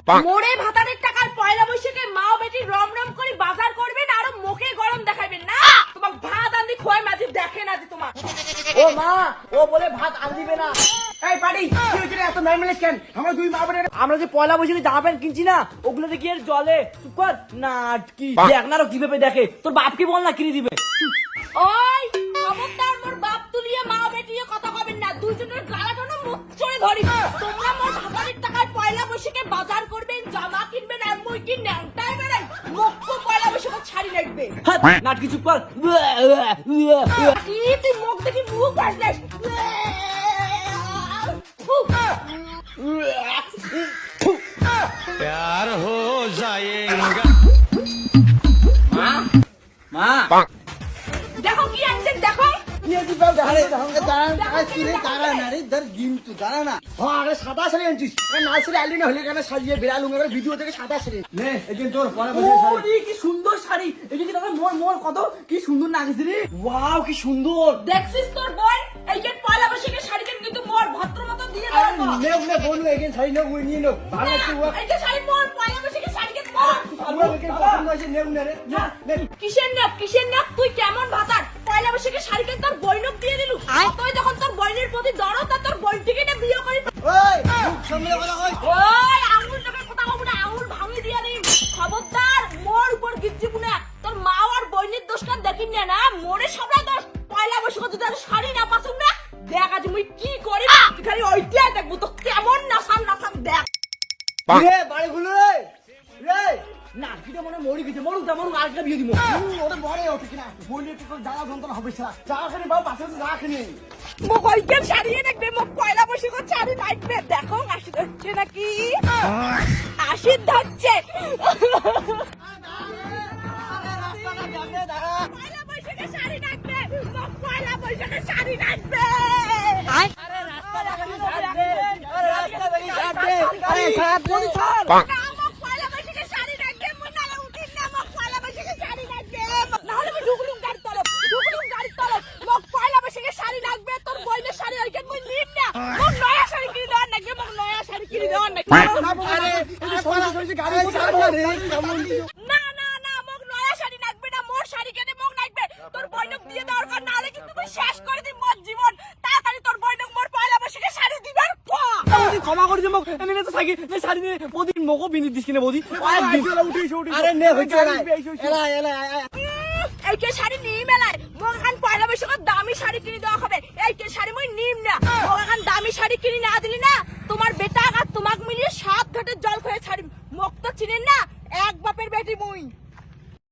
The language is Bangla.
মোরে ভাতারের টাকার পয়লা বৈশাখে মা ও বেটি রম রম করে বাজার করবেন আর মুখে গরম দেখাবেন না। তোমার ভাত আনদি খোয় মাঝে দেখে না যে তোমার। ও মা, ও বলে ভাত আন দিবে না। এই পাড়ি কি হচ্ছে এত নরমাল কেন? আমরা দুই মা বোনের আমরা যে পয়লা বৈশাখে জামা প্যান্ট কিনছি না, ওগুলো দেখি এর জলে। চুপ কর নাটকি। দেখ না আরো কিভাবে দেখে। তোর বাপকে বল না কিনে দিবে। ওই খবরদার মোর বাপ তুলিয়ে মা ও বেটিয়ে কথা কবেন না। দুইজনের গালা টানো মুখ চড়ে ধরি। তোমরা মোর ভাতারের টাকার পয়লা বৈশাখে বাজার করবেন, জামা কিনবেন আর মুই কি ন্যাংটাই বেরেন। মুখ পয়লা বৈশাখে ছাড়ি লাগবে। হাত, নাটকি চুপ কর। কি তুই মুখ দেখি মুখ ভাসলেস। प्यार हो जाएगा। মা দেখো কি আনছেন দেখো। সাদা শাড়ি আনছিস? নার্সারি আলি না হলে কেন সাজিয়ে বেড়ালুম ভিডিও থেকে সাদা শাড়ি নে। একদিন তোর কি সুন্দর শাড়ি। এই যে মোর মোর কত কি সুন্দর নাগিস রে। ওয়াও কি সুন্দর। দেখছিস তোর বোন এইকে পয়লা বৈশাখে শাড়ি কিনে কিন্তু মোর ভদ্র মতো দিয়ে দাও। নে নে বোন এগেন শাড়ি নে উই নিয়ে নো। ভালো আছে ওয়া। এইকে শাড়ি মোর পয়লা বৈশাখে শাড়ি কিনে মোর। আমরা ওকে পছন্দ হয়েছে নে নে রে। নে কিসের নাক তুই কেমন ভাতার? পয়লা বৈশাখে শাড়ি কিনে তোর বইনক দিয়ে দিলু। তুই যখন তোর বইনের প্রতি দরদ তা তোর বইনটিকে না বিয়ে করি। ওই মুখ সামনে কথা কই। ওই আঙুল টাকা কথা কব না, আঙুল ভাঙি দিয়া দিই। খবরদার মোর উপর গিজ্জি বুনা। তোর মা আর বইনের দোষটা দেখিন না, মোরে সবরা দোষ। পয়লা বৈশাখে যদি আর শাড়ি না পাসুন না, দেখ আজ মুই কি করি। তুই খালি ওইটাই দেখবো তো কেমন নাসান দেখ। রে বাড়ি গুলো রে। রে নাটকিটা মনে মরি গেছে। মরুক তা মরুক, আরেকটা বিয়ে দিব। ওটা বড় ওঠে কিনা বইলে তো জ্বালা যন্ত্রণা হবে সারা। যা খানি বাবু পাশে যা খানি। মোক ওইকে শাড়িয়ে দেখবে, মোক পয়লা বৈশাখে শাড়ি লাগবে। দেখো আসি ধরছে নাকি, আসি ধরছে। পয়লা বৈশাখে শাড়ি লাগবে, মোক পয়লা বৈশাখে শাড়ি লাগবে। আরে রাস্তা দেখাবি ছাড়বে, আরে রাস্তা দেখাবি ছাড়বে, আরে ছাড়বে ছাড়। না মোক পয়লা বৈশাখে শাড়ি লাগবে, মুই নালে উঠিন না। মোক পয়লা বৈশাখে শাড়ি লাগবে, নাহলে আমি ঢুকলুম গাড়ি তলব, মোক পয়লা বৈশাখে শাড়ি লাগবে। তোর বইনের শাড়ি আর কেন মুই নিন না। মোক নয়া শাড়ি কিনে দেওয়ার লাগবে, মোক নয়া শাড়ি কিনে দেওয়ার লাগবে। আরে এই সরস্বতী গাড়ি ছাড় না রে। কেমন না না না, মোক নয়া শাড়ি লাগবে না। মোর শাড়ি কেনে মোক লাগবে। তোর বইনক দিয়ে দেওয়ার পর নাহলে কিন্তু তুই শেষ করে দিই মোর জীবন। তাড়াতাড়ি তোর বইনক মোর পয়লা বৈশাখে শাড়ি দিবার বৌদি ক্ষমা করে দে মোক। এনে তো থাকি নে শাড়ি নে প্রতিদিন মোকো বিনি দিস কিনে বৌদি। আরে নে হইছে এলা এলা এইকে শাড়ি নিই মেলায়। মোক এখন পয়লা বৈশাখে দামি শাড়ি কিনে দেওয়া হবে। এইকে শাড়ি মুই নিম না। মোক এখন দামি শাড়ি কিনে না দিলি না, তোমার বেটা আর তোমাক মিলিয়ে 7 ঘাটের জল খেয়ে ছাড়ি। মোক তো চিনেন না,